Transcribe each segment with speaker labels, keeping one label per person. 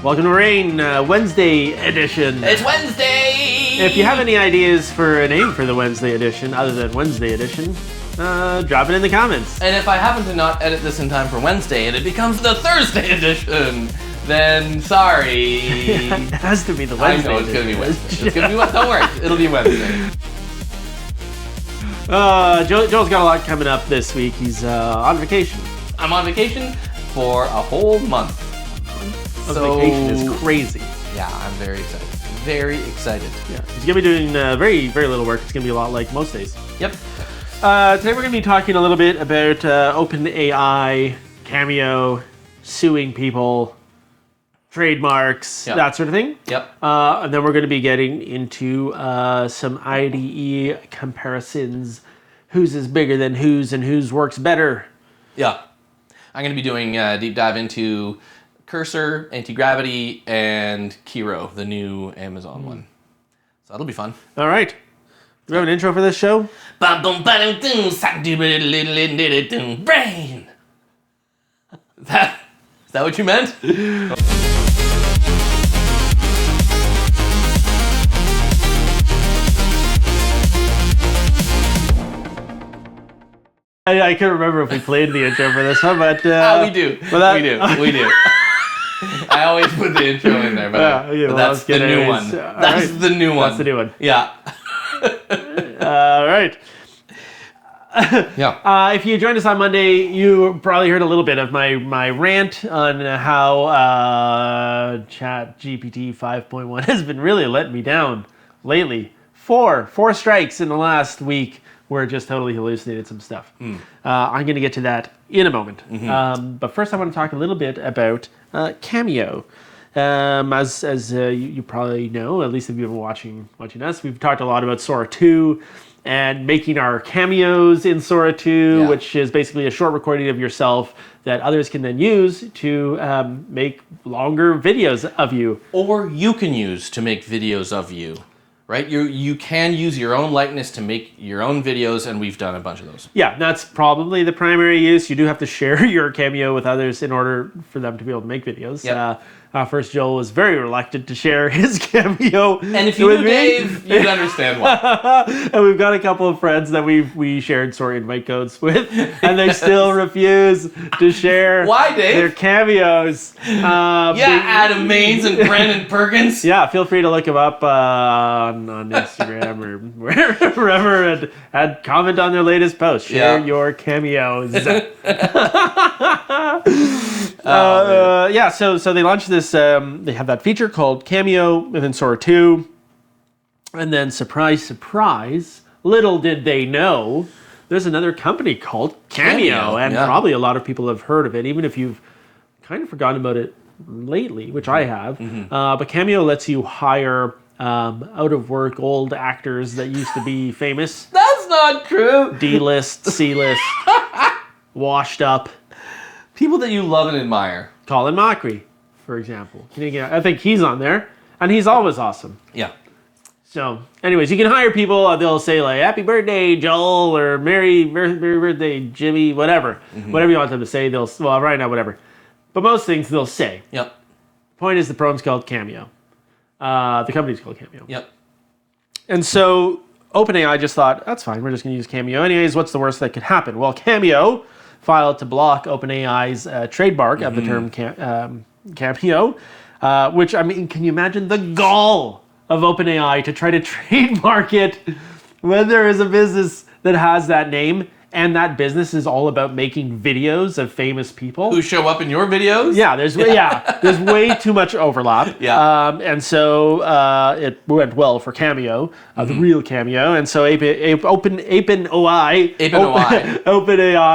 Speaker 1: Welcome to Rain, Wednesday edition.
Speaker 2: It's Wednesday!
Speaker 1: If you have any ideas for a name for the Wednesday edition, other than Wednesday edition, drop it in the comments.
Speaker 2: And if I happen to not edit this in time for Wednesday and it becomes the Thursday edition, then sorry.
Speaker 1: It has to be the Wednesday
Speaker 2: I know, it's
Speaker 1: edition.
Speaker 2: going to be Wednesday. It's going to be Don't worry, it'll be Wednesday.
Speaker 1: Joel's got a lot coming up this week. He's on vacation.
Speaker 2: I'm on vacation for a whole month.
Speaker 1: Vacation is crazy.
Speaker 2: Yeah, I'm very excited. Very excited.
Speaker 1: Yeah, he's going to be doing very, very little work. It's going to be a lot like most days.
Speaker 2: Yep.
Speaker 1: Today we're going to be talking a little bit about OpenAI, Cameo, suing people, trademarks, that sort of thing.
Speaker 2: Yep.
Speaker 1: And then we're going to be getting into some IDE comparisons. Whose is bigger than whose and whose works better.
Speaker 2: Yeah. I'm going to be doing a deep dive into Cursor, Antigravity, and Kiro, the new Amazon one. So that'll be fun.
Speaker 1: All right. Do we have an intro for this show?
Speaker 2: Brain! Is that what you meant?
Speaker 1: I can't remember if we played the intro for this one, but...
Speaker 2: we do. We do. I always put the intro in there, but that's the new one. That's the new one.
Speaker 1: That's the new one.
Speaker 2: Yeah.
Speaker 1: All right.
Speaker 2: Yeah.
Speaker 1: If you joined us on Monday, you probably heard a little bit of my rant on how ChatGPT 5.1 has been really letting me down lately. Four strikes in the last week where it just totally hallucinated some stuff. I'm going to get to that in a moment. But first I want to talk a little bit about Cameo. As you probably know, at least if you've been watching us, we've talked a lot about Sora 2 and making our cameos in Sora 2, which is basically a short recording of yourself that others can then use to make longer videos of you.
Speaker 2: Or you can use to make videos of you. Right? You can use your own likeness to make your own videos, and we've done a bunch of those.
Speaker 1: Yeah, that's probably the primary use. You do have to share your Cameo with others in order for them to be able to make videos.
Speaker 2: Yep.
Speaker 1: First, Joel was very reluctant to share his Cameo.
Speaker 2: And if you knew Dave, you'd understand why.
Speaker 1: And we've got a couple of friends that we shared Sora invite codes with, and they still refuse to share
Speaker 2: Why, Dave?
Speaker 1: their Cameos.
Speaker 2: Adam Maines and Brandon Perkins.
Speaker 1: Yeah, feel free to look him up on Instagram or wherever and comment on their latest post. Share your Cameos. So they launched this, they have that feature called Cameo within Sora 2. And then surprise, surprise, little did they know, there's another company called Cameo. And probably a lot of people have heard of it, even if you've kind of forgotten about it lately, which I have. But Cameo lets you hire out-of-work old actors that used to be famous.
Speaker 2: That's not true.
Speaker 1: D-list, C-list, washed up.
Speaker 2: People that you love and admire.
Speaker 1: Colin Mockery, for example. I think he's on there, and he's always awesome.
Speaker 2: Yeah.
Speaker 1: So, anyways, you can hire people. They'll say like "Happy Birthday, Joel," or "Merry Birthday, Jimmy," whatever, whatever you want them to say. Right now, whatever. But most things they'll say.
Speaker 2: Yep.
Speaker 1: Point is, the program's called Cameo. The company's called Cameo.
Speaker 2: Yep.
Speaker 1: And so OpenAI just thought, that's fine. We're just going to use Cameo anyways. What's the worst that could happen? Well, Cameo filed to block OpenAI's trademark of the term Cameo, which, I mean, can you imagine the gall of OpenAI to try to trademark it when there is a business that has that name and that business is all about making videos of famous people
Speaker 2: who show up in your videos?
Speaker 1: Yeah, there's way too much overlap. And so it went well for Cameo, the real Cameo, and so OpenAI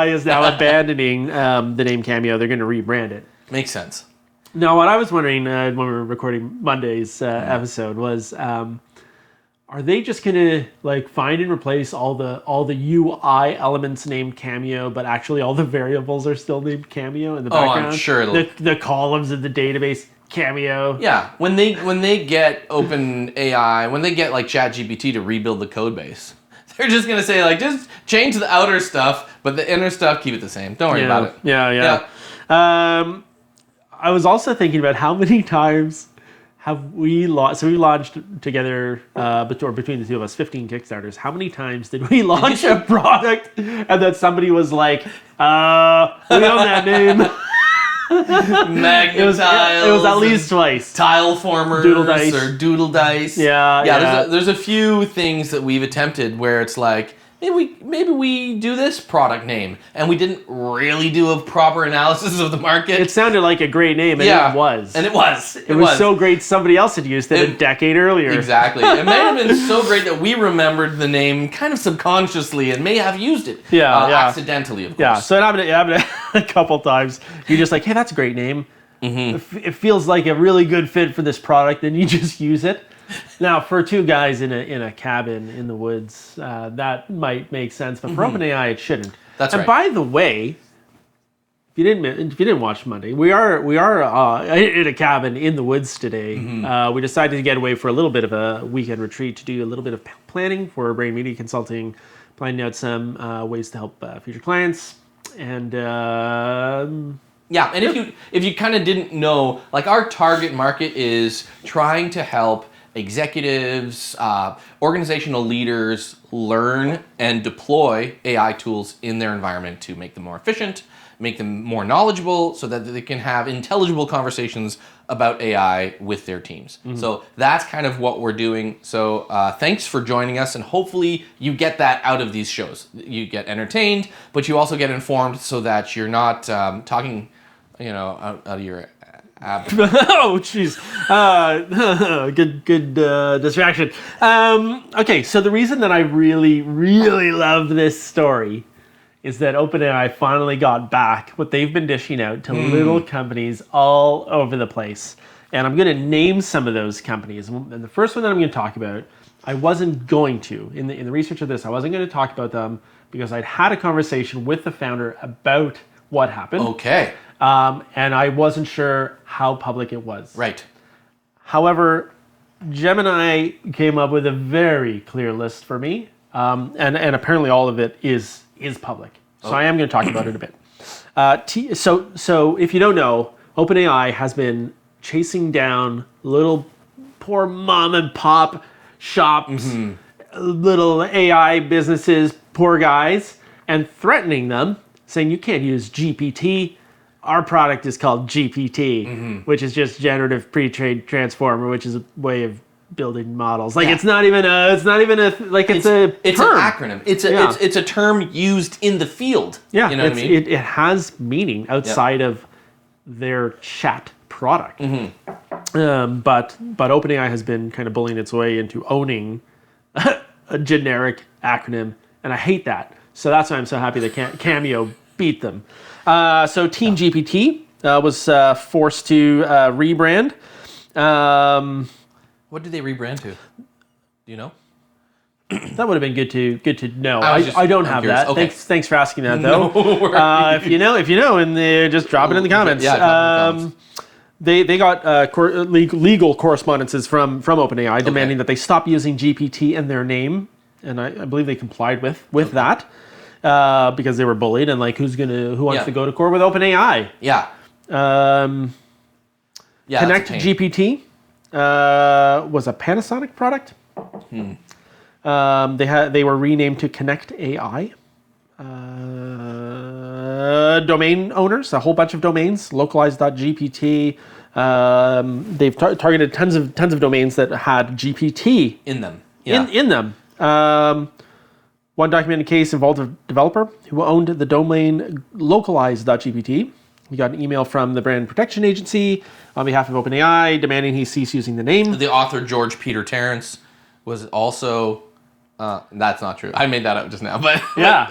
Speaker 1: is now abandoning the name Cameo. They're going to rebrand it.
Speaker 2: Makes sense.
Speaker 1: Now, what I was wondering when we were recording Monday's episode was, are they just gonna like find and replace all the UI elements named Cameo, but actually all the variables are still named Cameo in the background?
Speaker 2: I'm sure
Speaker 1: the columns of the database Cameo.
Speaker 2: Yeah, when they get OpenAI, when they get like ChatGPT to rebuild the code base, they're just gonna say like just change the outer stuff, but the inner stuff keep it the same. Don't worry about it.
Speaker 1: Yeah. I was also thinking about how many times have we launched. So we launched together between the two of us 15 Kickstarters. How many times did we launch a product and then somebody was like, "We own that name."
Speaker 2: Magnet
Speaker 1: It was at least twice.
Speaker 2: Tile formers
Speaker 1: Doodle dice.
Speaker 2: or doodle dice.
Speaker 1: Yeah.
Speaker 2: There's a few things that we've attempted where it's like maybe we do this product name and we didn't really do a proper analysis of the market.
Speaker 1: It sounded like a great name, and it was.
Speaker 2: And it was.
Speaker 1: It was so great somebody else had used it a decade earlier.
Speaker 2: Exactly. It may have been so great that we remembered the name kind of subconsciously and may have used it accidentally, of course.
Speaker 1: Yeah, so it happened a couple times. You're just like, hey, that's a great name. Mm-hmm. It feels like a really good fit for this product, and you just use it. Now, for two guys in a cabin in the woods, that might make sense, but for OpenAI, it shouldn't.
Speaker 2: That's right.
Speaker 1: And by the way, if you didn't watch Monday, we are in a cabin in the woods today. Mm-hmm. We decided to get away for a little bit of a weekend retreat to do a little bit of planning for Brain Media Consulting, planning out some ways to help future clients, and.
Speaker 2: And if you kind of didn't know, like our target market is trying to help executives, organizational leaders learn and deploy AI tools in their environment to make them more efficient, make them more knowledgeable so that they can have intelligible conversations about AI with their teams. Mm-hmm. So that's kind of what we're doing. So thanks for joining us, and hopefully you get that out of these shows. You get entertained, but you also get informed so that you're not talking out of your
Speaker 1: oh, jeez. Good distraction. Okay, so the reason that I really, really love this story is that OpenAI finally got back what they've been dishing out to little companies all over the place. And I'm going to name some of those companies. And the first one that I'm going to talk about, I wasn't going to. In the research of this, I wasn't going to talk about them because I'd had a conversation with the founder about what happened.
Speaker 2: Okay.
Speaker 1: And I wasn't sure how public it was.
Speaker 2: Right.
Speaker 1: However, Gemini came up with a very clear list for me, and apparently all of it is public. So I am going to talk about it a bit. So if you don't know, OpenAI has been chasing down little poor mom and pop shops, little AI businesses, poor guys, and threatening them, saying you can't use GPT. Our product is called GPT, which is just generative pre-trained transformer, which is a way of building models. Like it's not even a it's an
Speaker 2: acronym. It's a term used in the field.
Speaker 1: Yeah,
Speaker 2: you know what I mean?
Speaker 1: It has meaning outside of their chat product. But OpenAI has been kind of bullying its way into owning a generic acronym, and I hate that. So that's why I'm so happy that Cameo beat them. So Team GPT was forced to rebrand.
Speaker 2: What did they rebrand to? Do you know?
Speaker 1: That would have been good to know. I don't have that.
Speaker 2: Okay.
Speaker 1: Thanks for asking that though.
Speaker 2: No
Speaker 1: if you know, and just drop it in the comments.
Speaker 2: Yeah, drop it in the comments.
Speaker 1: They got legal correspondences from OpenAI demanding that they stop using GPT in their name, and I believe they complied with that. Because they were bullied, and like who wants to go to court with OpenAI?
Speaker 2: Yeah.
Speaker 1: Connect GPT was a Panasonic product. They were renamed to Connect AI. Domain owners, a whole bunch of domains, localized.gpt. They've targeted tons of domains that had GPT
Speaker 2: in them.
Speaker 1: In them. One documented case involved a developer who owned the domain localized.gpt. He got an email from the Brand Protection Agency on behalf of OpenAI demanding he cease using the name.
Speaker 2: The author, George Peter Terrence, was also... that's not true. I made that up just now, but...
Speaker 1: Yeah.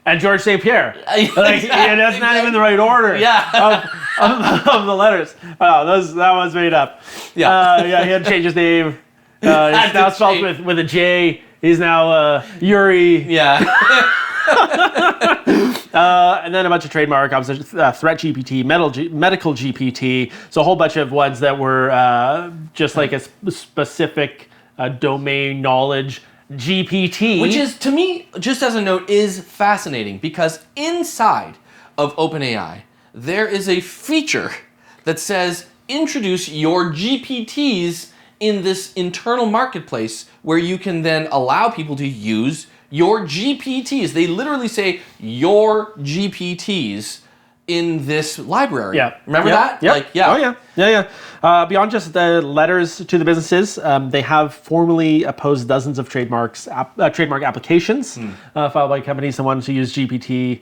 Speaker 1: And George St. Pierre. That's not even the right order of the letters. Oh, that was made up. Yeah. He had to change his name. It's now spelled with a J. He's now Yuri.
Speaker 2: Yeah.
Speaker 1: And then a bunch of trademark opposition, Threat GPT, Medical GPT. So a whole bunch of ones that were just like a specific domain knowledge GPT.
Speaker 2: Which is, to me, just as a note, is fascinating because inside of OpenAI, there is a feature that says introduce your GPTs in this internal marketplace where you can then allow people to use your GPTs. They literally say your GPTs in this library.
Speaker 1: Yeah.
Speaker 2: Remember that?
Speaker 1: Yep.
Speaker 2: Like, yeah.
Speaker 1: Oh, yeah. Beyond just the letters to the businesses, they have formally opposed dozens of trademark applications filed by companies that wanted to use GPT.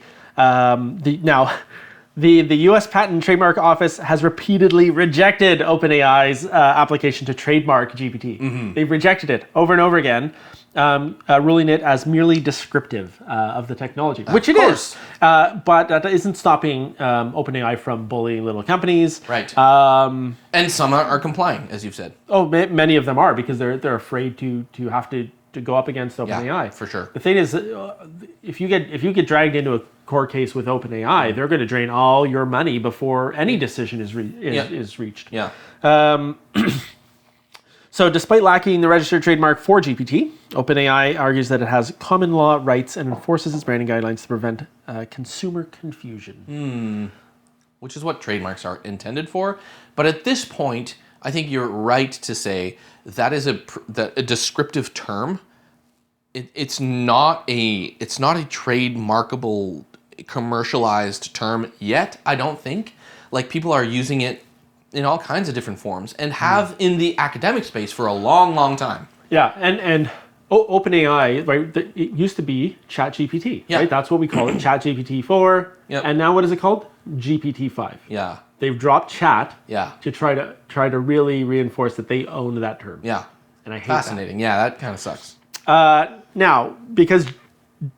Speaker 1: The U.S. Patent and Trademark Office has repeatedly rejected OpenAI's application to trademark GPT. They've rejected it over and over again, ruling it as merely descriptive of the technology, which it is. But that isn't stopping OpenAI from bullying little companies.
Speaker 2: Right. And some are complying, as you've said.
Speaker 1: Oh, many of them are, because they're afraid to have to go up against OpenAI.
Speaker 2: Yeah, for sure.
Speaker 1: The thing is, if you get dragged into a court case with OpenAI, they're going to drain all your money before any decision is reached.
Speaker 2: Yeah.
Speaker 1: So despite lacking the registered trademark for GPT, OpenAI argues that it has common law rights and enforces its branding guidelines to prevent consumer confusion.
Speaker 2: Which is what trademarks are intended for. But at this point, I think you're right to say that is a descriptive term. It's not a trademarkable, commercialized term yet, I don't think. Like, people are using it in all kinds of different forms and have in the academic space for a long, long time.
Speaker 1: Yeah, and OpenAI, right? It used to be ChatGPT, right? That's what we call it, ChatGPT 4.
Speaker 2: Yep.
Speaker 1: And now what is it called? GPT 5.
Speaker 2: Yeah.
Speaker 1: They've dropped chat
Speaker 2: Yeah.
Speaker 1: to try to really reinforce that they own that term.
Speaker 2: Yeah.
Speaker 1: And I hate
Speaker 2: Fascinating. Yeah, that kind of sucks.
Speaker 1: Now, because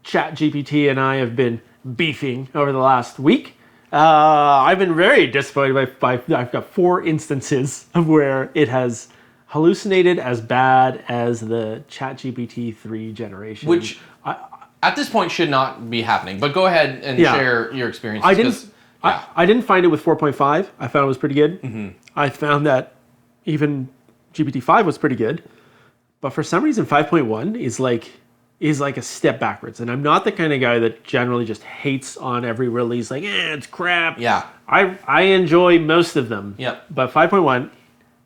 Speaker 1: ChatGPT and I have been beefing over the last week, I've been very disappointed by I've got 4 instances of where it has hallucinated as bad as the ChatGPT 3 generation.
Speaker 2: Which at this point should not be happening. But go ahead and share your experiences.
Speaker 1: I didn't find it with 4.5. I found it was pretty good. I found that even GPT-5 was pretty good. But for some reason, 5.1 is like a step backwards. And I'm not the kind of guy that generally just hates on every release, like, it's crap.
Speaker 2: Yeah.
Speaker 1: I enjoy most of them.
Speaker 2: Yep.
Speaker 1: But 5.1,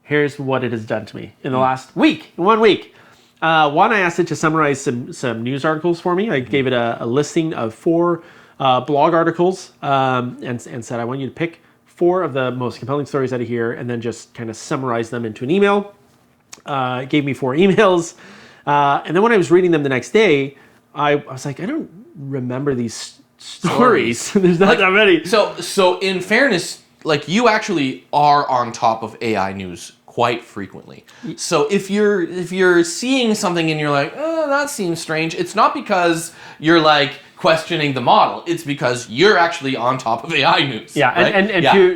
Speaker 1: here's what it has done to me in the last week, 1 week. One, I asked it to summarize some news articles for me. I gave it a listing of 4 blog articles and said, I want you to pick 4 of the most compelling stories out of here and then just kind of summarize them into an email. It gave me 4 emails. And then when I was reading them the next day, I was like, I don't remember these stories. There's not that many.
Speaker 2: So in fairness, like, you actually are on top of AI news quite frequently. So if you're seeing something and you're like, oh, that seems strange, it's not because you're like questioning the model. It's because you're actually on top of AI news.
Speaker 1: Yeah,
Speaker 2: right?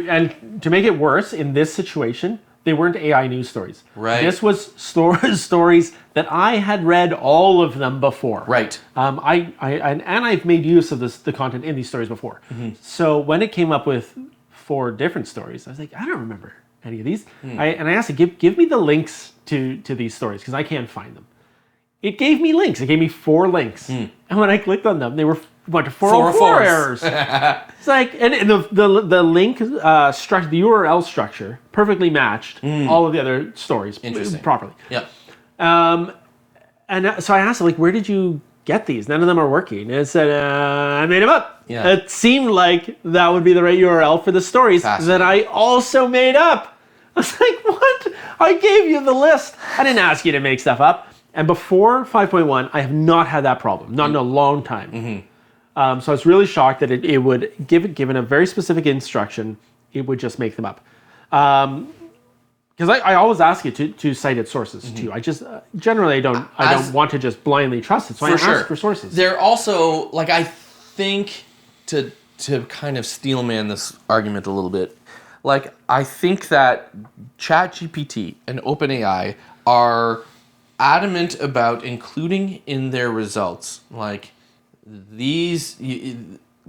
Speaker 1: and to make it worse, in this situation, they weren't AI news stories.
Speaker 2: Right.
Speaker 1: This was stories that I had read all of them before.
Speaker 2: Right.
Speaker 1: I've made use of the content in these stories before. So when it came up with 4 different stories, I was like, I don't remember any of these. I asked it, give me the links to these stories, because I can't find them. It gave me links. It gave me 4 links. And when I clicked on them, they went to 404 errors. It's like, and the link structure, the URL structure, perfectly matched all of the other stories properly.
Speaker 2: Yep.
Speaker 1: And so I asked it, like, where did you get these? None of them are working. And it said, I made them up.
Speaker 2: Yeah.
Speaker 1: It seemed like that would be the right URL for the stories that I also made up. I was like, what? I gave you the list. I didn't ask you to make stuff up. And before 5.1, I have not had that problem, not in a long time. So I was really shocked that it would, given a very specific instruction, it would just make them up. Because I always ask it to cite its sources too. I just generally I don't want to just blindly trust it, so I ask for sources.
Speaker 2: They're also, like, I think to kind of steelman this argument a little bit, like, I think that ChatGPT and OpenAI are adamant about including in their results, like, these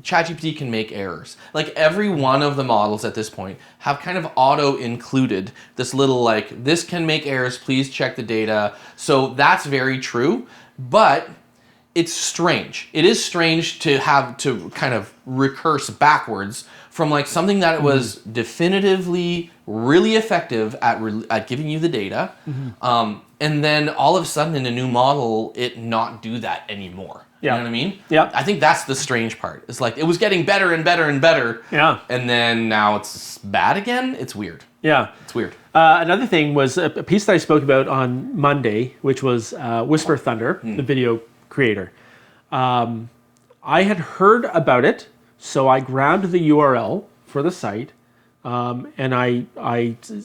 Speaker 2: ChatGPT can make errors. Like, every one of the models at this point have kind of auto-included this little, like, this can make errors, please check the data. So that's very true, but it's strange. It is strange to have to kind of recurse backwards from like something that was definitively really effective at giving you the data, and then all of a sudden in a new model, it not do that anymore. You know what I mean?
Speaker 1: Yeah.
Speaker 2: I think that's the strange part. It's like it was getting better and better and better.
Speaker 1: Yeah.
Speaker 2: And then now it's bad again. It's weird.
Speaker 1: Yeah.
Speaker 2: It's weird.
Speaker 1: Another thing was a piece that I spoke about on Monday, which was Whisper Thunder, the video creator. I had heard about it, so I grabbed the URL for the site, and I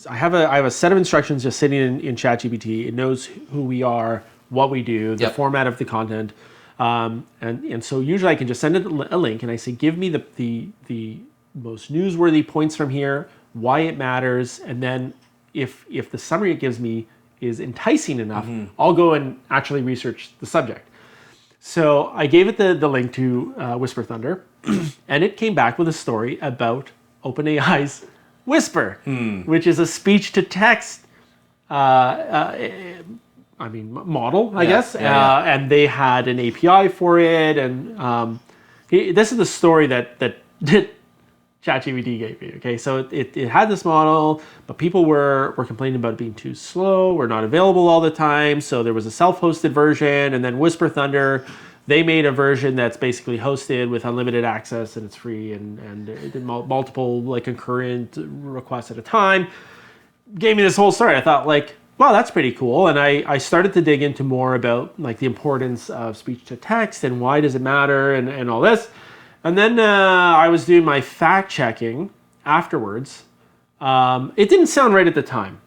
Speaker 1: have a set of instructions just sitting in ChatGPT. It knows who we are, what we do, the format of the content, and so usually I can just send it a link, and I say, give me the most newsworthy points from here, why it matters, and then if the summary it gives me is enticing enough, I'll go and actually research the subject. So I gave it the link to Whisper Thunder, and it came back with a story about OpenAI's Whisper, which is a speech-to-text model, I guess. And they had an API for it, and this is the story that ChatGPT gave me. Okay, so it had this model, but people were complaining about it being too slow or not available all the time. So there was a self-hosted version, and then Whisper Thunder, they made a version that's basically hosted with unlimited access, and it's free, and it did multiple like concurrent requests at a time. Gave me this whole story. I thought like, wow, that's pretty cool. And I started to dig into more about like the importance of speech to text and why does it matter and all this. And then I was doing my fact checking afterwards. It didn't sound right at the time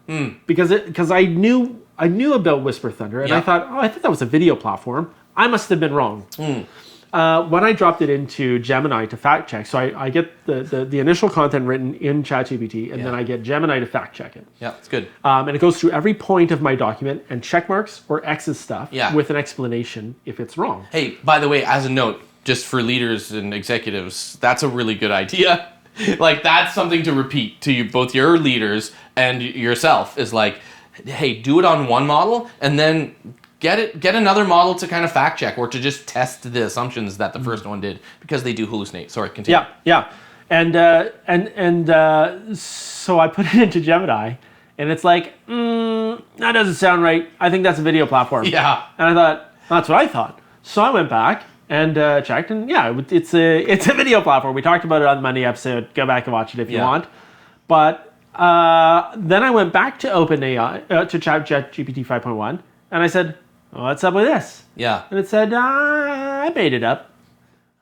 Speaker 1: because I knew about Whisper Thunder, and I thought that was a video platform. I must have been wrong. When I dropped it into Gemini to fact check, so I get the initial content written in ChatGPT, and then I get Gemini to fact check it.
Speaker 2: Yeah, it's good.
Speaker 1: And it goes through every point of my document and check marks or X's stuff with an explanation if it's wrong.
Speaker 2: Hey, by the way, as a note, just for leaders and executives, that's a really good idea. Like, that's something to repeat to you, both your leaders and yourself, is like, hey, do it on one model and then get another model to kind of fact check or to just test the assumptions that the first one did, because they do hallucinate. Sorry, continue.
Speaker 1: Yeah. And so I put it into Gemini, and it's like, that doesn't sound right. I think that's a video platform.
Speaker 2: Yeah.
Speaker 1: And I thought, that's what I thought. So I went back and checked, and it's a video platform. We talked about it on the Monday episode. Go back and watch it if you want. But then I went back to OpenAI, to ChatGPT 5.1, and I said, what's up with this?
Speaker 2: Yeah.
Speaker 1: And it said, I made it up.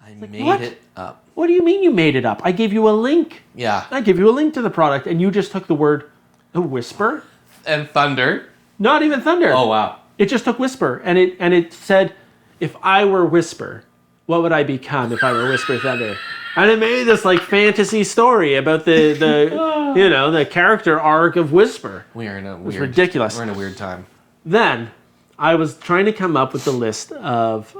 Speaker 2: I made it up.
Speaker 1: What do you mean you made it up? I gave you a link.
Speaker 2: Yeah.
Speaker 1: I gave you a link to the product, and you just took the word Whisper.
Speaker 2: And Thunder.
Speaker 1: Not even Thunder.
Speaker 2: Oh, wow.
Speaker 1: It just took Whisper, and it said, if I were Whisper, what would I become if I were Whisper Thunder? And it made this like fantasy story about the character arc of Whisper.
Speaker 2: It's
Speaker 1: ridiculous.
Speaker 2: We're in a weird time.
Speaker 1: Then I was trying to come up with the list of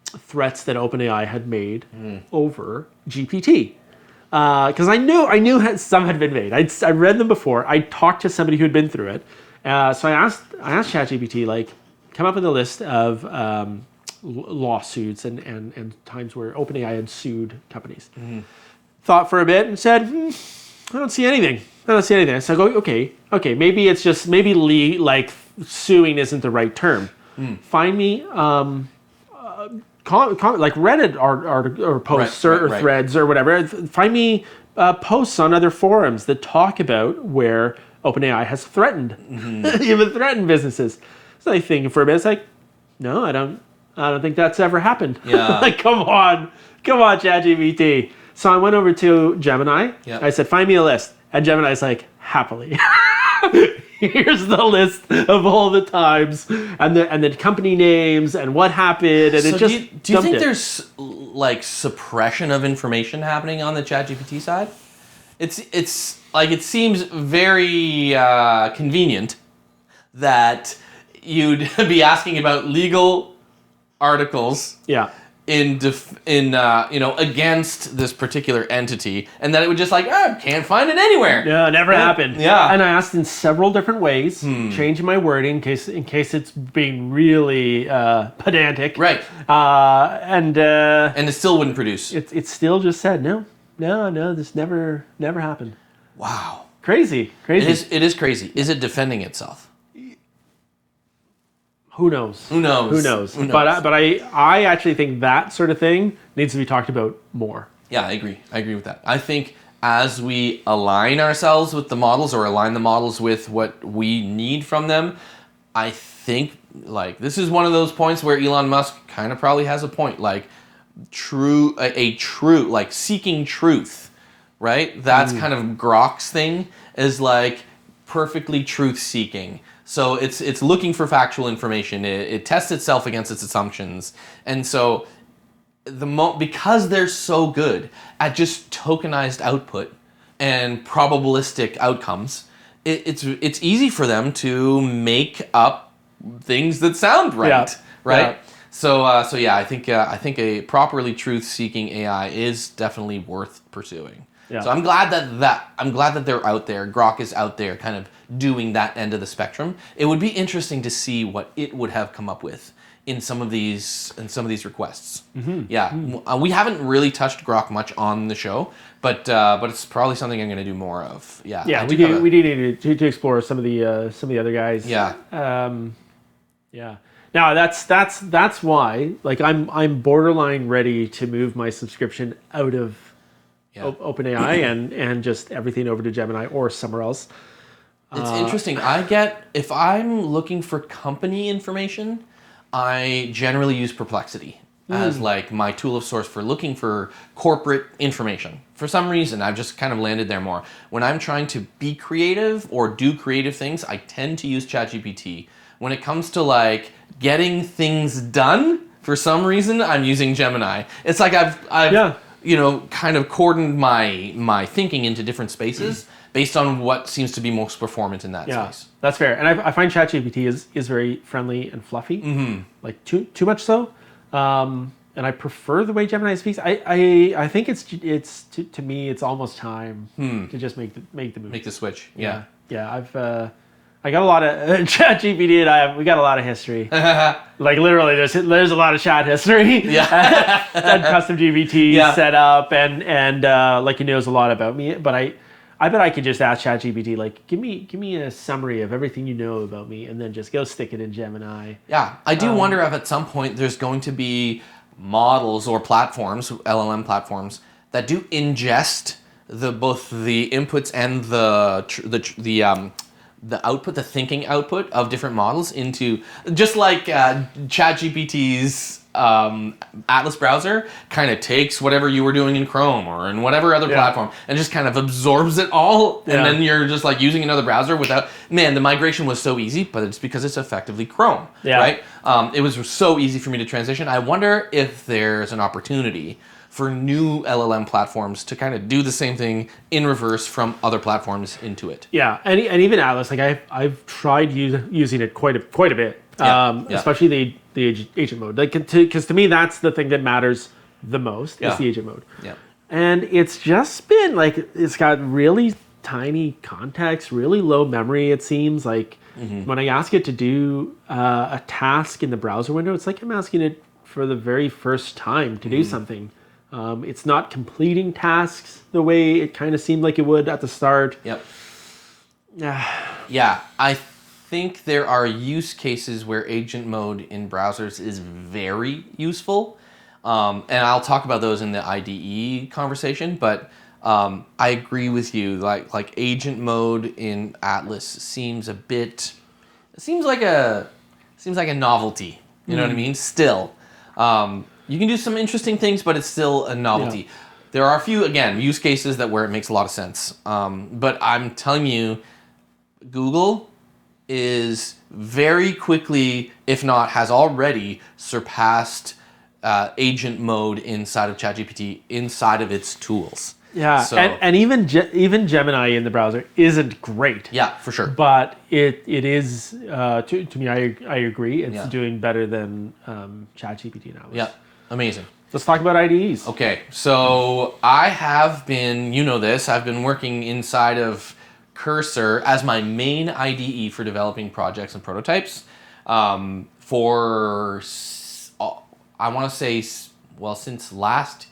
Speaker 1: threats that OpenAI had made over GPT, because I knew some had been made. I read them before. I talked to somebody who had been through it, so I asked ChatGPT, like, come up with a list of lawsuits and times where OpenAI had sued companies. Thought for a bit and said, I don't see anything. So I go, okay, maybe it's just, like suing isn't the right term. Find me like Reddit or posts or threads or whatever. Find me posts on other forums that talk about where OpenAI has threatened, even threatened businesses. So I think for a bit, it's like, no, I don't think that's ever happened.
Speaker 2: Yeah.
Speaker 1: Like, come on, ChatGPT. So I went over to Gemini.
Speaker 2: Yep.
Speaker 1: I said, find me a list. And Gemini's like, happily. Here's the list of all the times and the company names and what happened. And it just
Speaker 2: do you think there's like suppression of information happening on the ChatGPT side? It's like, it seems very convenient that you'd be asking about legal articles against this particular entity, and that it would just like, can't find it anywhere.
Speaker 1: Yeah, never happened.
Speaker 2: Yeah.
Speaker 1: And I asked in several different ways, changing my wording in case it's being really pedantic.
Speaker 2: Right.
Speaker 1: And
Speaker 2: it still wouldn't produce.
Speaker 1: It still just said, no, no, this never happened.
Speaker 2: Wow.
Speaker 1: Crazy.
Speaker 2: It is crazy. Is it defending itself?
Speaker 1: Who knows?
Speaker 2: Who knows?
Speaker 1: Who knows?
Speaker 2: Who knows?
Speaker 1: But I actually think that sort of thing needs to be talked about more.
Speaker 2: Yeah, I agree. I agree with that. I think as we align ourselves with the models or align the models with what we need from them, I think like this is one of those points where Elon Musk kind of probably has a point. Like true like seeking truth, right? That's kind of Grok's thing, is like perfectly truth seeking. So it's looking for factual information. It tests itself against its assumptions, and so because they're so good at just tokenized output and probabilistic outcomes, it's easy for them to make up things that sound right, right?
Speaker 1: Yeah.
Speaker 2: So yeah, I think a properly truth-seeking AI is definitely worth pursuing.
Speaker 1: Yeah.
Speaker 2: So I'm glad that they're out there. Grok is out there, kind of doing that end of the spectrum. It would be interesting to see what it would have come up with in some of these requests. Mm-hmm. Yeah, we haven't really touched Grok much on the show, but it's probably something I'm going to do more of. Yeah,
Speaker 1: Yeah, we do need to explore some of the other guys.
Speaker 2: Yeah.
Speaker 1: Yeah. Now that's why like I'm borderline ready to move my subscription out of OpenAI and just everything over to Gemini or somewhere else.
Speaker 2: It's interesting. If I'm looking for company information, I generally use Perplexity as like my tool of source for looking for corporate information. For some reason, I've just kind of landed there more. When I'm trying to be creative or do creative things, I tend to use ChatGPT. When it comes to like getting things done, for some reason, I'm using Gemini. It's like I've kind of cordoned my thinking into different spaces based on what seems to be most performant in that space. That's
Speaker 1: fair. And I find ChatGPT is very friendly and fluffy, like too much so. And I prefer the way Gemini speaks. I think it's to me it's almost time to just make the move.
Speaker 2: Make the switch. Yeah.
Speaker 1: Yeah. I got a lot of ChatGPT and we got a lot of history. Like literally, there's a lot of chat history.
Speaker 2: Yeah.
Speaker 1: And custom GPT set up and like he knows a lot about me. But I bet I could just ask ChatGPT like give me a summary of everything you know about me, and then just go stick it in Gemini.
Speaker 2: Yeah, I do wonder if at some point there's going to be models or platforms, LLM platforms, that do ingest both the inputs and the output, the thinking output of different models into, just like ChatGPT's Atlas browser kind of takes whatever you were doing in Chrome or in whatever other platform and just kind of absorbs it all, and then you're just like using another browser without. Man, the migration was so easy, but it's because it's effectively Chrome, right? It was so easy for me to transition. I wonder if there's an opportunity for new LLM platforms to kind of do the same thing in reverse from other platforms into it.
Speaker 1: Yeah, and even Atlas, like I've tried using it quite a bit, especially the agent mode. Like because to me that's the thing that matters the most is the agent mode.
Speaker 2: Yeah,
Speaker 1: and it's just been like it's got really tiny context, really low memory. It seems like when I ask it to do a task in the browser window, it's like I'm asking it for the very first time to do something. It's not completing tasks the way it kind of seemed like it would at the start.
Speaker 2: Yep. Yeah, I think there are use cases where agent mode in browsers is very useful. And I'll talk about those in the IDE conversation, but I agree with you. Like agent mode in Atlas seems like a novelty. You know what I mean? Still. You can do some interesting things, but it's still a novelty. Yeah. There are a few, again, use cases where it makes a lot of sense. But I'm telling you, Google is very quickly, if not has already, surpassed agent mode inside of ChatGPT, inside of its tools.
Speaker 1: Yeah, so, and even Gemini in the browser isn't great.
Speaker 2: Yeah, for sure.
Speaker 1: But it is, to me, I agree, it's doing better than ChatGPT now.
Speaker 2: Yeah. Amazing.
Speaker 1: Let's talk about IDEs.
Speaker 2: Okay, so I have been, I've been working inside of Cursor as my main IDE for developing projects and prototypes for, I want to say, well, since last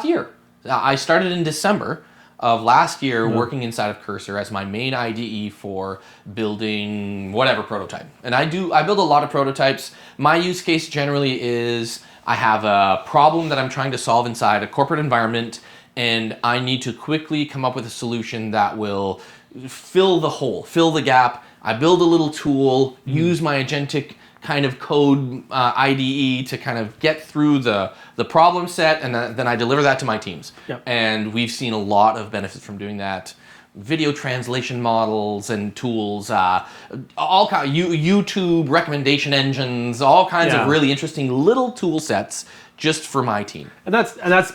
Speaker 2: year. I started in December of last year working inside of Cursor as my main IDE for building whatever prototype. And I build a lot of prototypes. My use case generally is I have a problem that I'm trying to solve inside a corporate environment, and I need to quickly come up with a solution that will fill the hole, fill the gap. I build a little tool, use my agentic kind of code IDE to kind of get through the problem set, and then I deliver that to my teams.
Speaker 1: Yep.
Speaker 2: And we've seen a lot of benefits from doing that. Video translation models and tools, all kind of YouTube recommendation engines, all kinds of really interesting little tool sets just for my team.
Speaker 1: And that's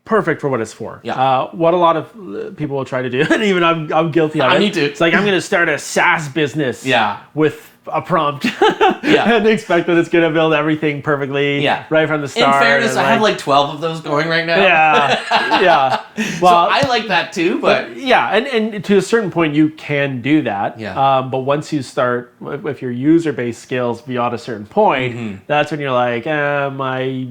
Speaker 1: perfect for what it's for.
Speaker 2: Yeah.
Speaker 1: What a lot of people will try to do, and even I'm guilty of it.
Speaker 2: Me too.
Speaker 1: It's like I'm going to start a SaaS business.
Speaker 2: Yeah.
Speaker 1: With a prompt.
Speaker 2: Yeah.
Speaker 1: And expect that it's going to build everything perfectly.
Speaker 2: Yeah.
Speaker 1: Right from the start.
Speaker 2: In fairness, I have like 12 of those going right now.
Speaker 1: Yeah. Yeah.
Speaker 2: So I like that too, but
Speaker 1: yeah, and to a certain point you can do that.
Speaker 2: Yeah.
Speaker 1: But once you start, if your user base scales beyond a certain point, that's when you're like, my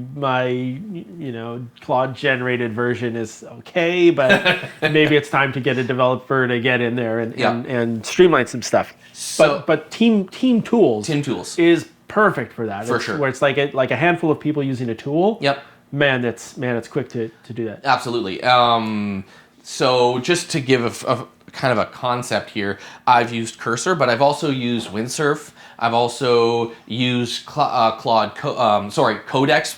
Speaker 1: Claude generated version is okay, but maybe it's time to get a developer to get in there and streamline some stuff.
Speaker 2: So,
Speaker 1: but team tools is perfect for that.
Speaker 2: For sure.
Speaker 1: Where it's like a handful of people using a tool.
Speaker 2: Yep.
Speaker 1: Man, it's quick to do that.
Speaker 2: Absolutely. So just to give a kind of a concept here, I've used Cursor, but I've also used Windsurf. I've also used Codex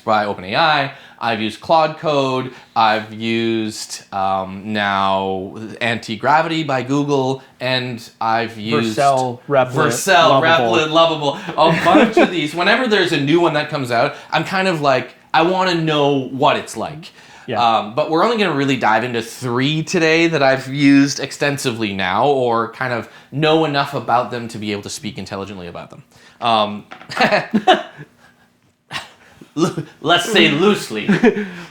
Speaker 2: by OpenAI. I've used Claude Code. I've used now Antigravity by Google, and I've used
Speaker 1: Replit,
Speaker 2: Lovable. A bunch of these. Whenever there's a new one that comes out, I'm kind of like, I want to know what it's like.
Speaker 1: Yeah.
Speaker 2: But we're only going to really dive into 3 today that I've used extensively now, or kind of know enough about them to be able to speak intelligently about them. Let's say loosely.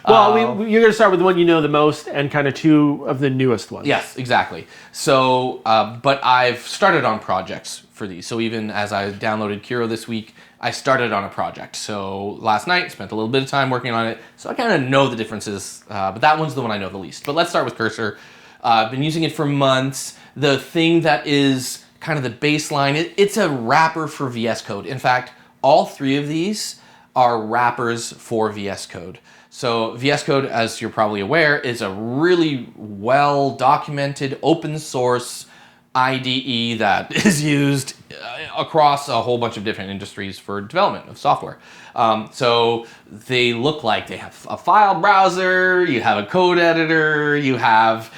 Speaker 1: Well, you're going to start with the one you know the most and kind of 2 of the newest ones.
Speaker 2: Yes, exactly. So, but I've started on projects for these. So even as I downloaded Kiro this week, I started on a project. So last night, spent a little bit of time working on it. So I kind of know the differences, but that one's the one I know the least. But let's start with Cursor. I've been using it for months. The thing that is kind of the baseline, it's a wrapper for VS Code. In fact, all 3 of these are wrappers for VS Code. So VS Code, as you're probably aware, is a really well-documented open source IDE that is used across a whole bunch of different industries for development of software. So they look like they have a file browser, you have a code editor, you have,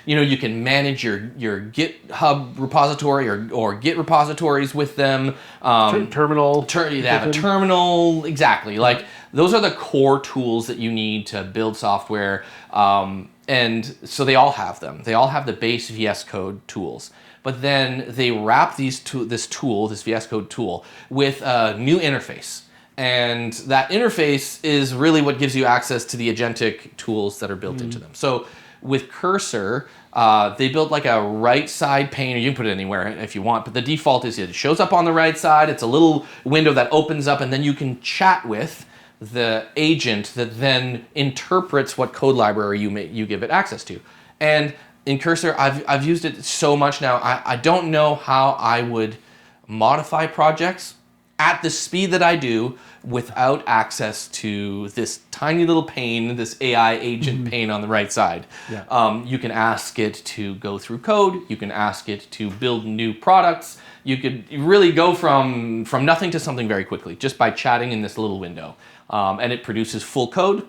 Speaker 2: you can manage your GitHub repository or Git repositories with them.
Speaker 1: Terminal.
Speaker 2: They have a terminal, exactly. Like those are the core tools that you need to build software. And so they all have them. They all have the base VS Code tools. But then they wrap this VS Code tool with a new interface. And that interface is really what gives you access to the agentic tools that are built into them. So with Cursor, they built like a right side pane, or you can put it anywhere if you want, but the default is it shows up on the right side. It's a little window that opens up, and then you can chat with the agent that then interprets what code library you give it access to. And in Cursor, I've used it so much now, I don't know how I would modify projects at the speed that I do without access to this tiny little pane, this AI agent pane on the right side.
Speaker 1: Yeah.
Speaker 2: You can ask it to go through code. You can ask it to build new products. You could really go from nothing to something very quickly just by chatting in this little window. And it produces full code,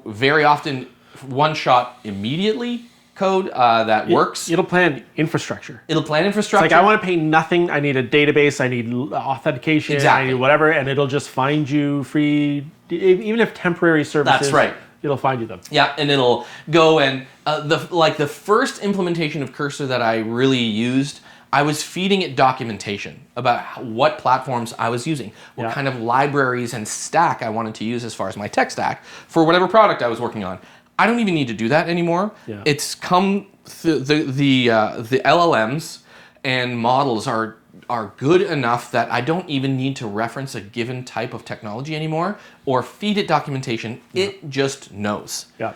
Speaker 2: very often one-shot immediately code that works.
Speaker 1: It'll plan infrastructure.
Speaker 2: It'll plan infrastructure.
Speaker 1: It's like I want to pay nothing. I need a database. I need authentication.
Speaker 2: Exactly.
Speaker 1: I need whatever, and it'll just find you free, even if temporary services.
Speaker 2: That's right.
Speaker 1: It'll find you them.
Speaker 2: Yeah, and it'll go and the first implementation of Cursor that I really used, I was feeding it documentation about what platforms I was using, what kind of libraries and stack I wanted to use as far as my tech stack for whatever product I was working on. I don't even need to do that anymore. Yeah. It's come the LLMs and models are are good enough that I don't even need to reference a given type of technology anymore or feed it documentation. It just knows.
Speaker 1: Yeah.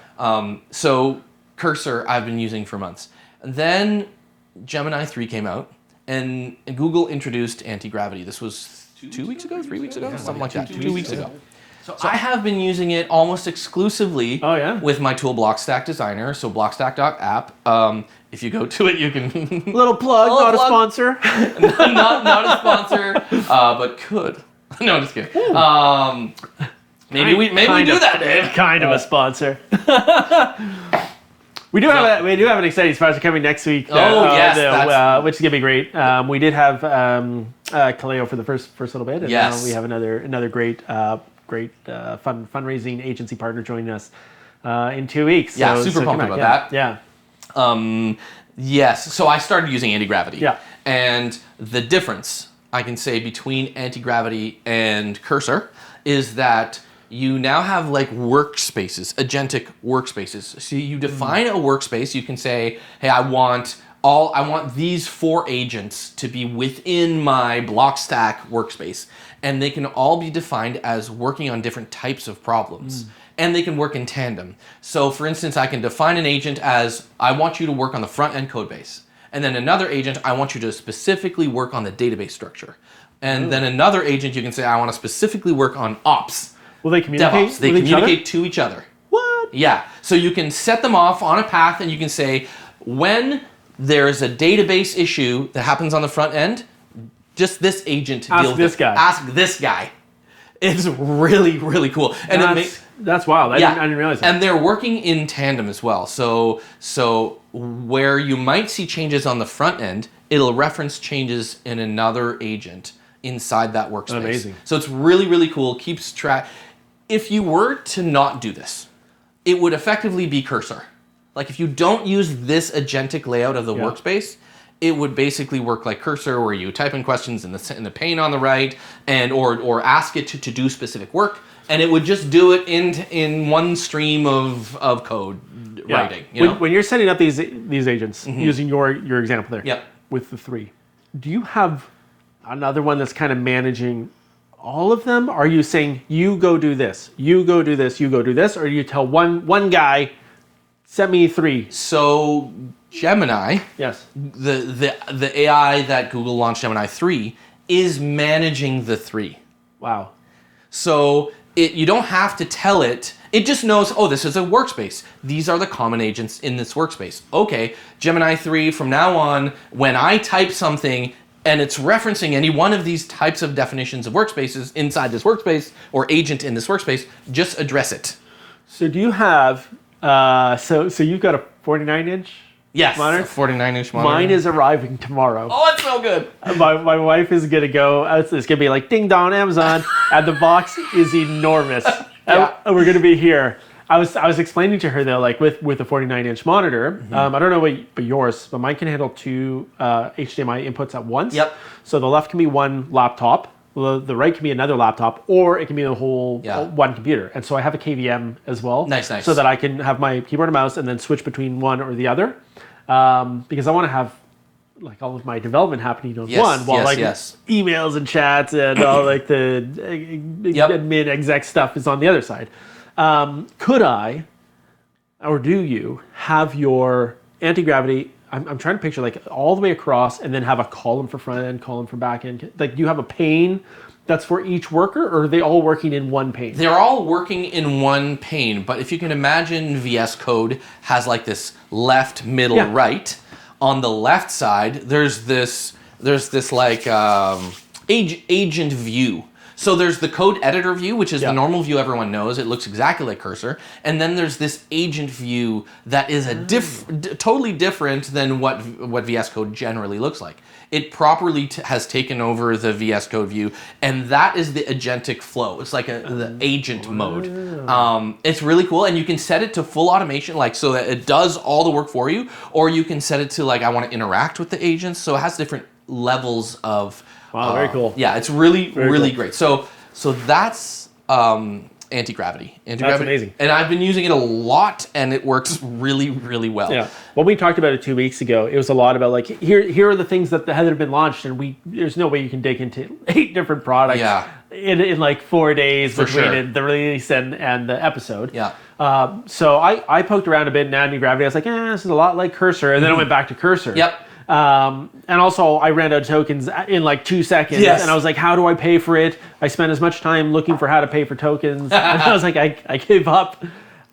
Speaker 2: So Cursor I've been using for months. Then Gemini 3 came out, and Google introduced Antigravity. This was 2 weeks ago, 3 weeks ago, something like that. 2 weeks ago. So I have been using it almost exclusively with my tool Blockstack Designer, so blockstack.app. If you go to it, you can...
Speaker 1: Little plug, not a sponsor.
Speaker 2: not a sponsor, but could. No, just kidding. Maybe we do that, Dave.
Speaker 1: Kind of a sponsor. We do have an exciting sponsor coming next week. Which is gonna be great. We did have Kaleo for the first little bit, and now we have another great fundraising agency partner joining us in 2 weeks.
Speaker 2: Yeah, super pumped about that.
Speaker 1: Yeah.
Speaker 2: Yes. So I started using Antigravity.
Speaker 1: Yeah.
Speaker 2: And the difference I can say between Antigravity and Cursor is that you now have like workspaces, agentic workspaces. So you define a workspace. You can say, hey, I want these 4 agents to be within my Blockstack workspace, and they can all be defined as working on different types of problems. And they can work in tandem. So for instance, I can define an agent as, I want you to work on the front end code base. And then another agent, I want you to specifically work on the database structure. And then another agent, you can say, I want to specifically work on ops.
Speaker 1: Will they communicate?
Speaker 2: DevOps. They communicate to each other.
Speaker 1: What?
Speaker 2: Yeah. So you can set them off on a path, and you can say, when there's a database issue that happens on the front end, just this agent to deal with
Speaker 1: this guy.
Speaker 2: Ask this guy. It's really, really cool. And
Speaker 1: that's wild. I didn't realize that.
Speaker 2: And they're working in tandem as well. So where you might see changes on the front end, it'll reference changes in another agent inside that workspace.
Speaker 1: Amazing.
Speaker 2: So it's really, really cool. Keeps track. If you were to not do this, it would effectively be Cursor. Like if you don't use this agentic layout of the workspace, it would basically work like Cursor, where you type in questions in the pane on the right, and or ask it to do specific work, and it would just do it in one stream of code writing.
Speaker 1: When you're setting up these agents, using your example there, with the 3, do you have another one that's kind of managing all of them? Are you saying, you go do this, you go do this, you go do this, or do you tell one guy, set me 3?
Speaker 2: So Gemini,
Speaker 1: yes,
Speaker 2: the AI that Google launched, Gemini 3, is managing the 3.
Speaker 1: Wow.
Speaker 2: So you don't have to tell it. It just knows, oh, this is a workspace. These are the common agents in this workspace. Okay, Gemini 3, from now on, when I type something and it's referencing any one of these types of definitions of workspaces inside this workspace or agent in this workspace, just address it.
Speaker 1: So do you have, so you've got a 49-inch?
Speaker 2: Yes,
Speaker 1: monitor?
Speaker 2: A 49-inch monitor.
Speaker 1: Mine is arriving tomorrow.
Speaker 2: Oh, it's so good.
Speaker 1: My wife is going to go, it's going to be like, ding dong, Amazon, and the box is enormous. And we're going to be here. I was explaining to her, though, like with a 49-inch monitor, I don't know about yours, but mine can handle 2 HDMI inputs at once.
Speaker 2: Yep.
Speaker 1: So the left can be one laptop, the right can be another laptop, or it can be the whole one computer. And so I have a KVM as well.
Speaker 2: Nice.
Speaker 1: So that I can have my keyboard and mouse and then switch between one or the other. Because I want to have like all of my development happening on one, while emails and chats and all like the admin exec stuff is on the other side. Could I, or do you, have your Antigravity? I'm trying to picture like all the way across, and then have a column for front end, column for back end. Like, do you have a pane that's for each worker, or are they all working in one pane?
Speaker 2: They're all working in one pane, but if you can imagine, VS Code has like this left, middle, right. On the left side, there's this like agent view. So there's the code editor view, which is the normal view everyone knows. It looks exactly like Cursor. And then there's this agent view that is totally different than what VS Code generally looks like. It properly has taken over the VS Code view, and that is the agentic flow. It's like the agent mode. It's really cool, and you can set it to full automation, like so that it does all the work for you, or you can set it to like, I want to interact with the agents. So it has different levels of...
Speaker 1: Wow, very cool.
Speaker 2: Yeah, it's really, really great. So that's Antigravity.
Speaker 1: That's amazing.
Speaker 2: And I've been using it a lot, and it works really, really well.
Speaker 1: Yeah. When we talked about it 2 weeks ago, it was a lot about like here are the things that have been launched, and there's no way you can dig into 8 different products in like 4 days between the release and the episode.
Speaker 2: Yeah.
Speaker 1: So I poked around a bit in Antigravity. I was like, this is a lot like Cursor, and then I went back to Cursor.
Speaker 2: Yep.
Speaker 1: And also, I ran out of tokens in like 2 seconds, and I was like, how do I pay for it? I spent as much time looking for how to pay for tokens, and I was like, I gave up.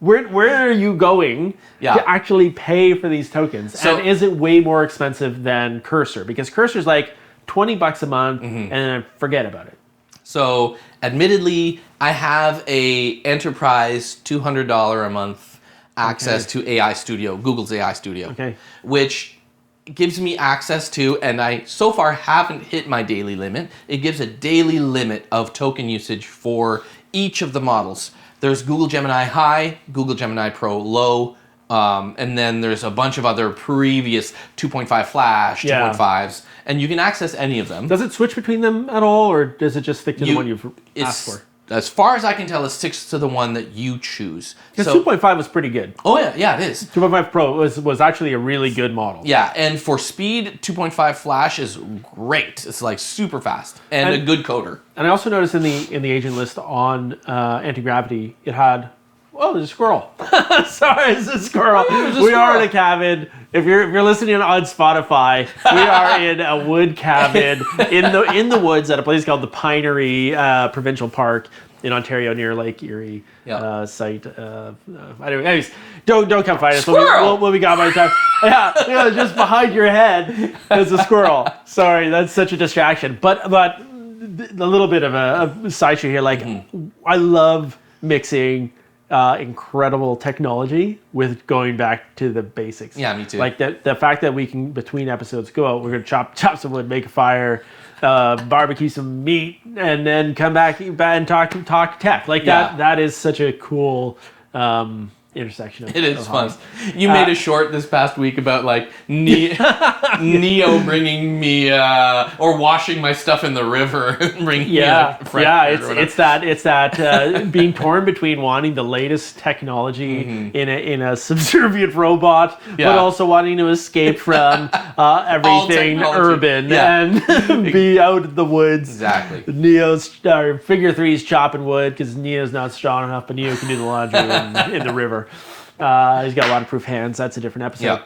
Speaker 1: Where are you going to actually pay for these tokens? So, and is it way more expensive than Cursor? Because Cursor's like $20 a month, and then forget about it.
Speaker 2: So, admittedly, I have a enterprise $200 a month access to AI Studio, Google's AI Studio, which gives me access to, and I so far haven't hit my daily limit. It gives a daily limit of token usage for each of the models. There's Google Gemini High, Google Gemini Pro Low, and then there's a bunch of other previous 2.5 Flash, 2.5s, and you can access any of them.
Speaker 1: Does it switch between them at all, or does it just stick to the one you've asked for?
Speaker 2: As far as I can tell, it sticks to the one that you choose.
Speaker 1: Because 2.5 was pretty good.
Speaker 2: Oh, yeah, it is.
Speaker 1: 2.5 Pro was actually a really good model.
Speaker 2: Yeah, and for speed, 2.5 Flash is great. It's like super fast and a good coder. And
Speaker 1: I also noticed in the agent list on Antigravity, it had, there's a squirrel. Sorry, it's a squirrel. We are in a cabin. If you're listening on Spotify, we are in a wood cabin in the woods at a place called the Pinery Provincial Park in Ontario near Lake Erie site. Anyways, don't come find us. We'll be gone by the time. Yeah, just behind your head is a squirrel. Sorry, that's such a distraction. But a little bit of a side show here. Like, I love mixing incredible technology with going back to the basics.
Speaker 2: Yeah, me too.
Speaker 1: Like the fact that we can, between episodes, go out, we're going to chop some wood, make a fire, barbecue some meat, and then come back and talk tech. Like that is such a cool intersection of
Speaker 2: it is fun.
Speaker 1: hobbies.
Speaker 2: You made a short this past week about like Neo bringing me or washing my stuff in the river and bringing me
Speaker 1: it's that being torn between wanting the latest technology in a subservient robot, but also wanting to escape from everything urban and be out in the woods.
Speaker 2: Exactly.
Speaker 1: Neo's Figure 3's chopping wood because Neo's not strong enough, but Neo can do the laundry in the river. He's got waterproof hands. That's a different episode.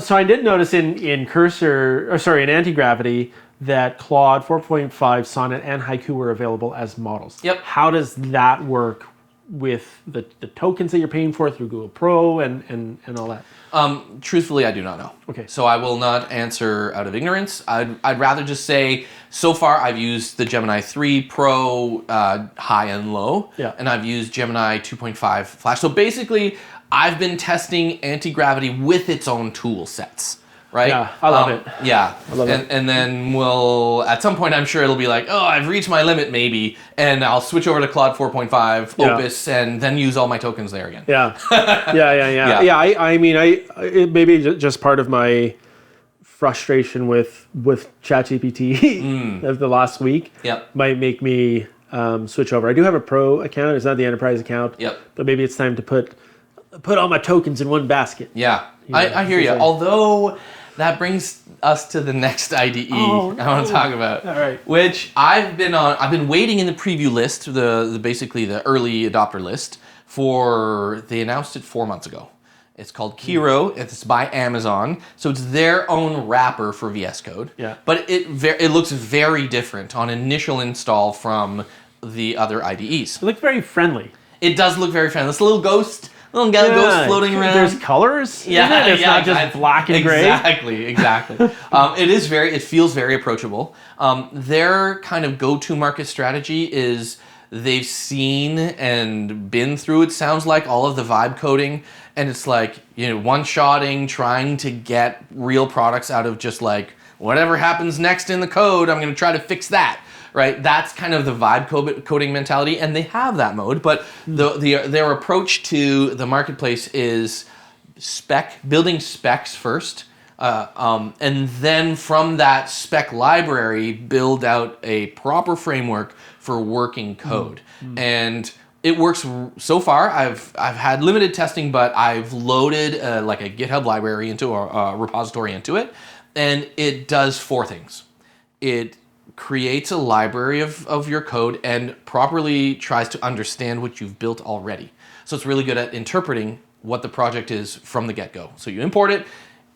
Speaker 1: So I did notice in Antigravity that Claude 4.5, Sonnet, and Haiku were available as models.
Speaker 2: Yep.
Speaker 1: How does that work with the tokens that you're paying for through Google Pro and all that?
Speaker 2: Truthfully, I do not know.
Speaker 1: Okay.
Speaker 2: So I will not answer out of ignorance. I'd rather just say, so far I've used the Gemini 3 Pro high and low, and I've used Gemini 2.5 Flash. So basically, I've been testing Antigravity with its own tool sets. Right?
Speaker 1: Yeah, I love it.
Speaker 2: Yeah.
Speaker 1: I love it.
Speaker 2: And then at some point, I'm sure it'll be like, I've reached my limit maybe, and I'll switch over to Claude 4.5 Opus and then use all my tokens there again.
Speaker 1: Yeah. I mean, it may be just part of my frustration with ChatGPT of the last week. Might make me switch over. I do have a Pro account. It's not the enterprise account. But maybe it's time to put all my tokens in one basket.
Speaker 2: Yeah. I hear you. Although that brings us to the next IDE I want to talk about.
Speaker 1: All right.
Speaker 2: Which I've been waiting in the preview list, basically the early adopter list, they announced it 4 months ago. It's called Kiro. It's by Amazon. So it's their own wrapper for VS Code.
Speaker 1: Yeah.
Speaker 2: But it looks very different on initial install from the other IDEs.
Speaker 1: It looks very friendly.
Speaker 2: It does look very friendly. This little ghost floating around.
Speaker 1: There's colors.
Speaker 2: Yeah,
Speaker 1: it's not just black and gray.
Speaker 2: Exactly. It feels very approachable. Their kind of go-to market strategy is they've seen and been through, it sounds like, all of the vibe coding, and it's like, one-shotting, trying to get real products out of just like whatever happens next in the code, I'm going to try to fix that. Right, that's kind of the vibe coding mentality, and they have that mode. But their approach to the marketplace is building specs first, and then from that spec library, build out a proper framework for working code. And It works so far. I've had limited testing, but I've loaded like a GitHub library into a repository into it, and it does 4 things. It creates a library of your code and properly tries to understand what you've built already. So it's really good at interpreting what the project is from the get-go. So you import it.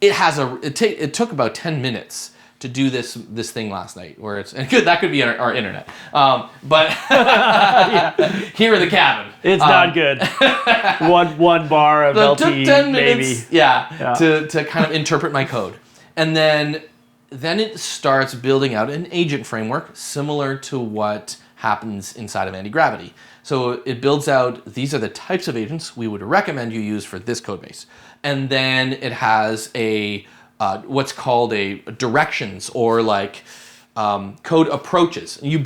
Speaker 2: It took about 10 minutes to do this thing last night, where that could be our internet. But here in the cabin,
Speaker 1: it's not good. one bar of
Speaker 2: so
Speaker 1: LTE,
Speaker 2: it took 10
Speaker 1: maybe.
Speaker 2: minutes, to kind of interpret my code, and then it starts building out an agent framework similar to what happens inside of Antigravity. So it builds out, these are the types of agents we would recommend you use for this code base. And then it has what's called a directions, or like code approaches. It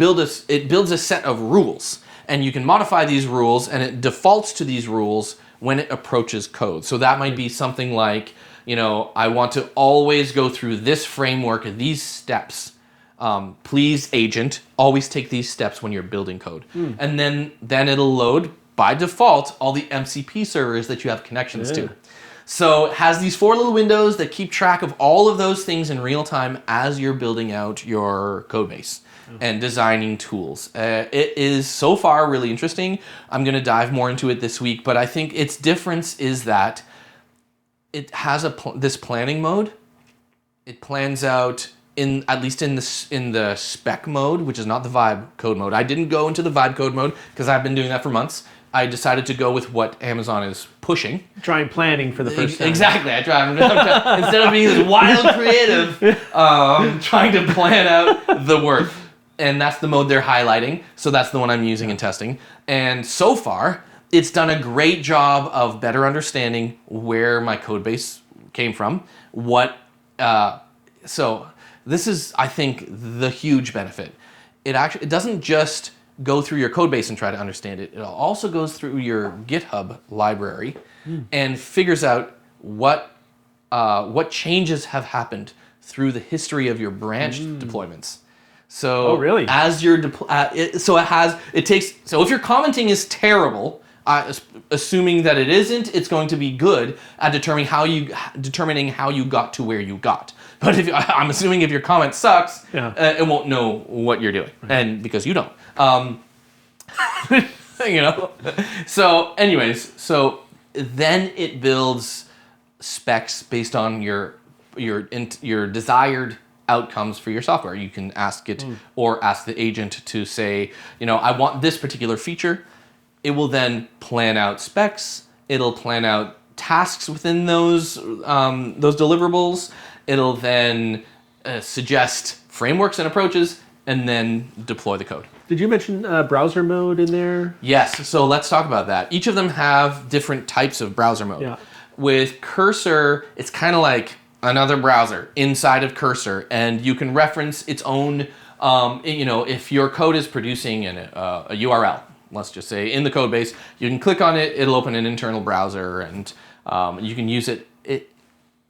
Speaker 2: builds a set of rules, and you can modify these rules, and it defaults to these rules when it approaches code. So that might be something like, I want to always go through this framework, these steps. Please, agent, always take these steps when you're building code. And then it'll load, by default, all the MCP servers that you have connections to. So it has these 4 little windows that keep track of all of those things in real time as you're building out your code base and designing tools. It is so far really interesting. I'm going to dive more into it this week, but I think its difference is that it has this planning mode. It plans out at least in the spec mode, which is not the vibe code mode. I didn't go into the vibe code mode because I've been doing that for months. I decided to go with what Amazon is pushing.
Speaker 1: Trying planning for the first time.
Speaker 2: Exactly. I tried. Instead of being this wild creative, trying to plan out the work. And that's the mode they're highlighting. So that's the one I'm using and testing. And so far, it's done a great job of better understanding where my code base came from. So this is, I think, the huge benefit. It doesn't just go through your code base and try to understand it. It also goes through your GitHub library and figures out what changes have happened through the history of your branch deployments. So
Speaker 1: really?
Speaker 2: As you're so if your commenting is terrible, assuming that it isn't, it's going to be good at determining how you got to where you got. But I'm assuming if your comment sucks, it won't know what you're doing, and because you don't. So anyways, then it builds specs based on your desired outcomes for your software. You can ask it or ask the agent to say, I want this particular feature. It will then plan out specs. It'll plan out tasks within those deliverables. It'll then suggest frameworks and approaches, and then deploy the code.
Speaker 1: Did you mention browser mode in there?
Speaker 2: Yes, so let's talk about that. Each of them have different types of browser mode.
Speaker 1: Yeah.
Speaker 2: With Cursor, it's kind of like another browser inside of Cursor, and you can reference its own, if your code is producing a URL, let's just say in the code base, you can click on it, it'll open an internal browser, and you can use it.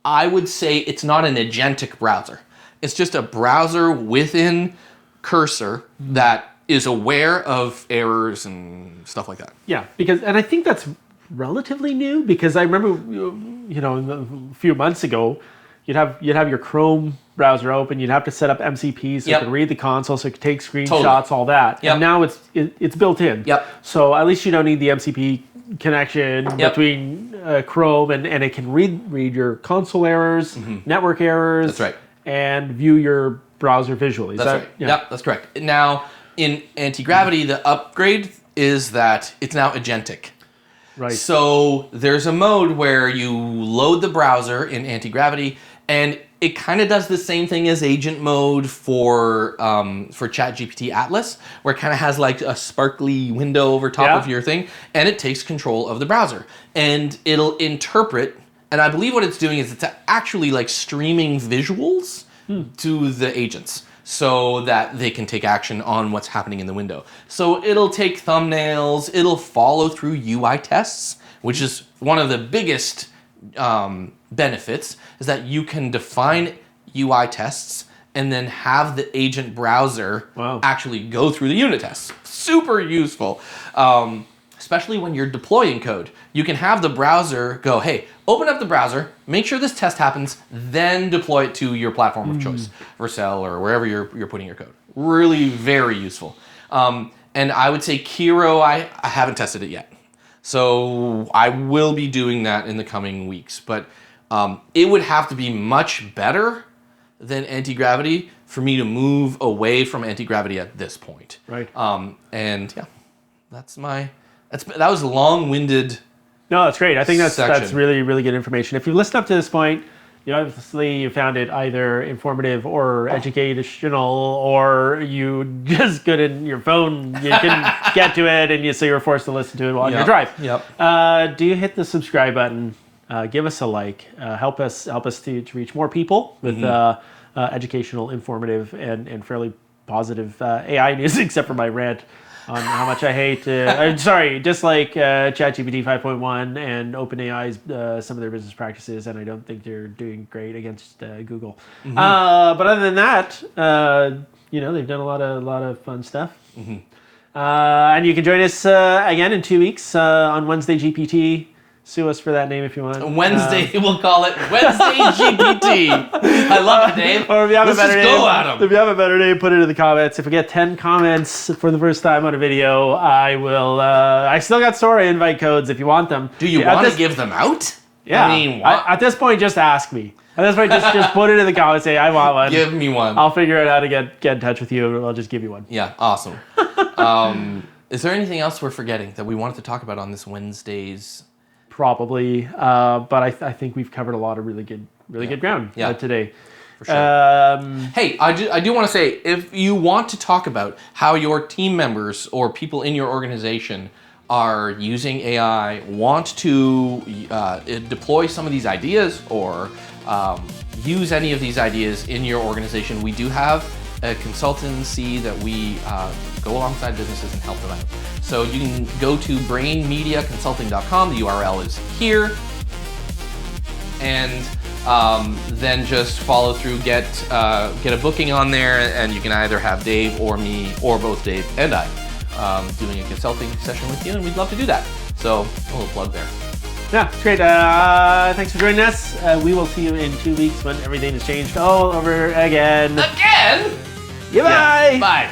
Speaker 2: I would say it's not an agentic browser. It's just a browser within Cursor that is aware of errors and stuff like that.
Speaker 1: Yeah, and I think that's relatively new, because I remember, a few months ago, you'd have your Chrome browser open, you'd have to set up MCP so you can read the console, so you could take screenshots, all that. And now it's built in.
Speaker 2: Yep.
Speaker 1: So at least you don't need the MCP connection between Chrome, and it can read your console errors, network errors.
Speaker 2: That's right.
Speaker 1: And view your browser visually.
Speaker 2: That's right. Yeah. Yep, that's correct. Now, in Antigravity, the upgrade is that it's now agentic.
Speaker 1: Right.
Speaker 2: So there's a mode where you load the browser in Antigravity, and it kind of does the same thing as agent mode for ChatGPT Atlas, where it kind of has like a sparkly window over top of your thing, and it takes control of the browser, and it'll interpret. And I believe what it's doing is it's actually like streaming visuals to the agents so that they can take action on what's happening in the window. So it'll take thumbnails, it'll follow through UI tests, which is one of the biggest benefits, is that you can define UI tests and then have the agent browser actually go through the unit tests. Super useful. especially when you're deploying code. You can have the browser go, hey, open up the browser, make sure this test happens, then deploy it to your platform of choice, Vercel or wherever you're putting your code. Really very useful. And I would say Kiro, I haven't tested it yet. So I will be doing that in the coming weeks. But it would have to be much better than Antigravity for me to move away from Antigravity at this point.
Speaker 1: Right.
Speaker 2: And yeah, that was long-winded.
Speaker 1: No, that's great. I think that's
Speaker 2: section.
Speaker 1: really, really good information. If you've listened up to this point, obviously you found it either informative or educational, or you just good in your phone, you can get to it, so you were forced to listen to it while on your drive.
Speaker 2: Yep.
Speaker 1: Do you hit the subscribe button? Give us a like. Help us to reach more people with educational, informative, and fairly positive AI news, except for my rant on how much I hate. Just like ChatGPT 5.1 and OpenAI's some of their business practices, and I don't think they're doing great against Google. But other than that, they've done a lot of fun stuff. And you can join us again in 2 weeks on Wednesday GPT. Sue us for that name if you want.
Speaker 2: Wednesday, we'll call it Wednesday GPT. I love it, Dave.
Speaker 1: Or if you have
Speaker 2: Let's
Speaker 1: a better
Speaker 2: just
Speaker 1: name,
Speaker 2: go at 'em.
Speaker 1: If you have a better name, put it in the comments. If we get 10 comments for the first time on a video, I will. I still got Sora invite codes if you want them.
Speaker 2: Do you want to give them out?
Speaker 1: Yeah.
Speaker 2: I mean, what?
Speaker 1: At this point, just ask me. At this point, just put it in the comments. Say I want one.
Speaker 2: Give me one.
Speaker 1: I'll figure out how to get in touch with you. I'll just give you one.
Speaker 2: Yeah, awesome. Is there anything else we're forgetting that we wanted to talk about on this Wednesday's?
Speaker 1: Probably, but I think we've covered a lot of really good ground today.
Speaker 2: For sure. Hey, I do want to say, if you want to talk about how your team members or people in your organization are using AI, want to deploy some of these ideas or use any of these ideas in your organization, we do have a consultancy that we go alongside businesses and help them out. So you can go to brainmediaconsulting.com. The URL is here. And then just follow through, get a booking on there, and you can either have Dave or me or both Dave and I doing a consulting session with you, and we'd love to do that. So a little plug there.
Speaker 1: Yeah, it's great. Thanks for joining us. We will see you in 2 weeks when everything has changed all over again.
Speaker 2: Again?
Speaker 1: Goodbye.
Speaker 2: Yeah, bye.